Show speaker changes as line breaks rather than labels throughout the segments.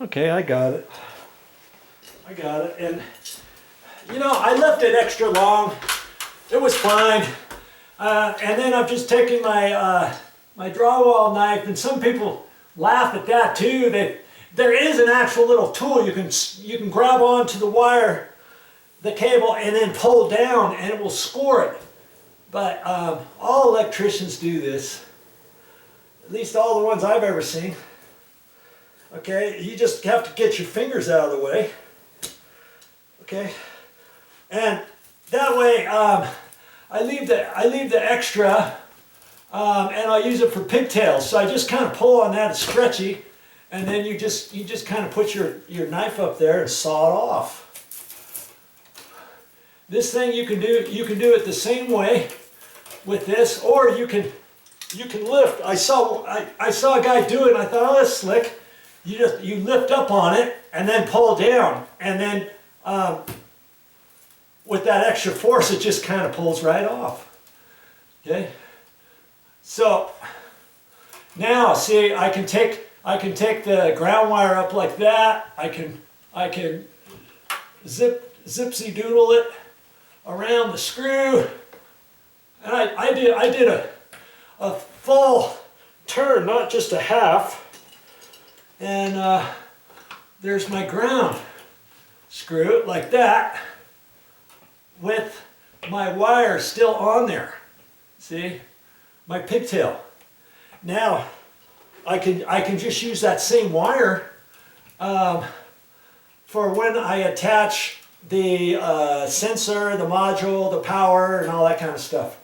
Okay, I got it. I got it. And you know, I left it extra long. It was fine. And then I'm just taking my my drywall knife, and some people laugh at that too. There is an actual little tool you can grab onto the wire, the cable, and then pull down, and it will score it. But all electricians do this. At least all the ones I've ever seen. Okay, you just have to get your fingers out of the way. Okay, and that way I leave the extra, and I'll use it for pigtails. So I just kind of pull on that. It's stretchy, and then you just kind of put your knife up there and saw it off. This thing you can do it the same way with this, or you can lift. I saw a guy do it, and I thought, oh, that's slick. You lift up on it and then pull down, and then with that extra force, it just kind of pulls right off. Okay. So now, see, I can take the ground wire up like that. I can zipsy doodle it around the screw, and I did a full turn, not just a half. And there's my ground screw like that, with my wire still on there. See, my pigtail. Now I can just use that same wire for when I attach the sensor, the module, the power, and all that kind of stuff.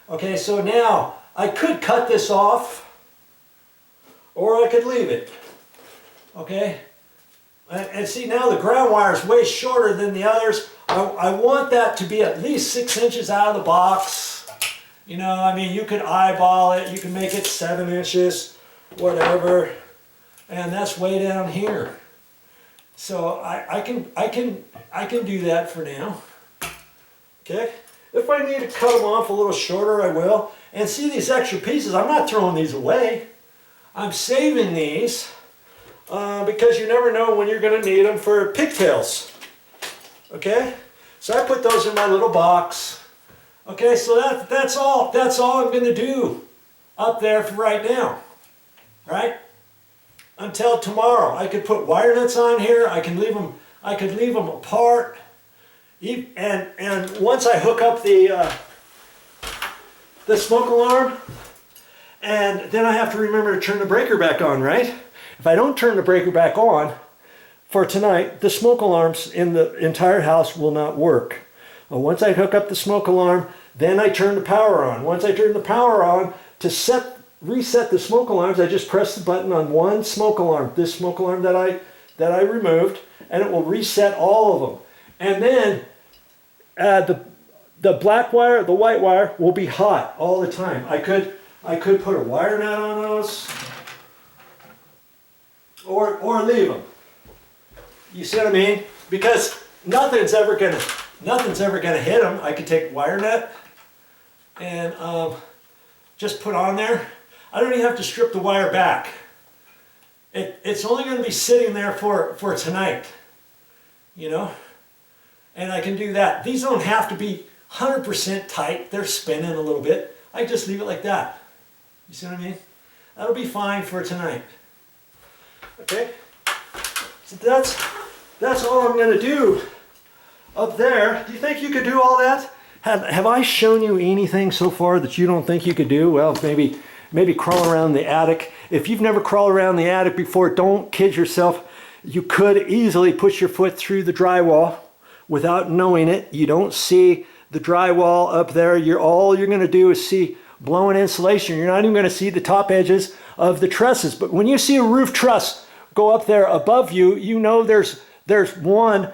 Okay, so now I could cut this off, or I could leave it. Okay, and see, now the ground wire is way shorter than the others. I want that to be at least 6 inches out of the box. You know, I mean, you could eyeball it, you can make it 7 inches, whatever, and that's way down here. So I can do that for now. Okay, if I need to cut them off a little shorter, I will. And see, these extra pieces, I'm not throwing these away. I'm saving these. Because you never know when you're going to need them for pigtails. Okay, so I put those in my little box. Okay, so that's all I'm going to do up there for right now. Right? Until tomorrow. I could put wire nuts on here. I could leave them apart. And once I hook up the smoke alarm, and then I have to remember to turn the breaker back on, right? If I don't turn the breaker back on for tonight, the smoke alarms in the entire house will not work. Once I hook up the smoke alarm, then I turn the power on. Once I turn the power on, to reset the smoke alarms, I just press the button on one smoke alarm, this smoke alarm that I removed, and it will reset all of them. And then the black wire, the white wire will be hot all the time. I could put a wire nut on those. Or leave them. You see what I mean? Because nothing's ever gonna hit them. I could take a wire nut and just put on there. I don't even have to strip the wire back. It's only going to be sitting there for tonight. You know, and I can do that. These don't have to be 100% tight. They're spinning a little bit. I just leave it like that. You see what I mean? That'll be fine for tonight. Okay, so that's all I'm going to do up there. Do you think you could do all that? Have I shown you anything so far that you don't think you could do? Well, maybe crawl around the attic. If you've never crawled around the attic before, don't kid yourself. You could easily push your foot through the drywall without knowing it. You don't see the drywall up there. All you're going to do is see blown insulation. You're not even going to see the top edges of the trusses. But when you see a roof truss go up there above you, you know there's one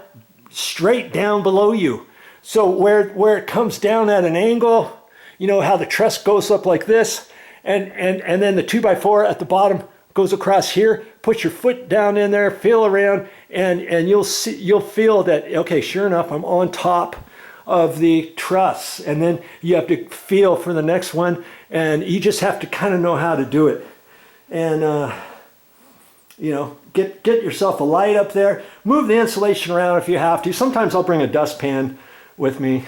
straight down below you. So where it comes down at an angle, you know how the truss goes up like this, and then the 2x4 at the bottom goes across here. Put your foot down in there, feel around, and you'll feel that, okay, sure enough, I'm on top of the truss. And then you have to feel for the next one, and you just have to kind of know how to do it. And You know, get yourself a light up there. Move the insulation around if you have to. Sometimes I'll bring a dustpan with me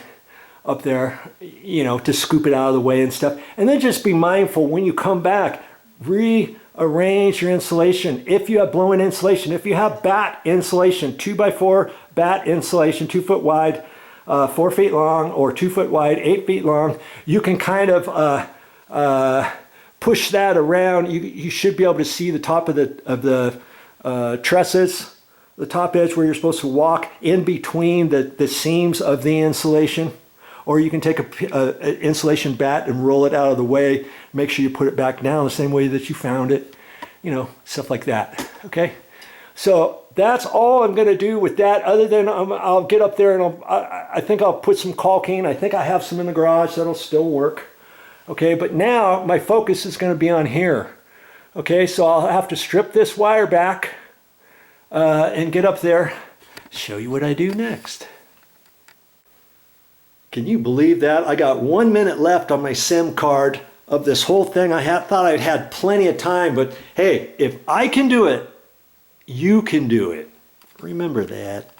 up there, you know, to scoop it out of the way and stuff. And then just be mindful when you come back, rearrange your insulation. If you have blow-in insulation, if you have batt insulation, 2x4 batt insulation, 2 foot wide, 4 feet long, or 2 foot wide, 8 feet long, you can kind of push that around. You should be able to see the top of the trusses, the top edge where you're supposed to walk in between the seams of the insulation. Or you can take a insulation batt and roll it out of the way. Make sure you put it back down the same way that you found it. You know, stuff like that. Okay, so that's all I'm going to do with that. Other than I'll get up there and I think I'll put some caulking. I think I have some in the garage that'll still work. Okay, but now my focus is going to be on here. Okay, so I'll have to strip this wire back and get up there, show you what I do next. Can you believe that? I got 1 minute left on my SIM card of this whole thing. I thought I'd had plenty of time, but hey, if I can do it, you can do it. Remember that.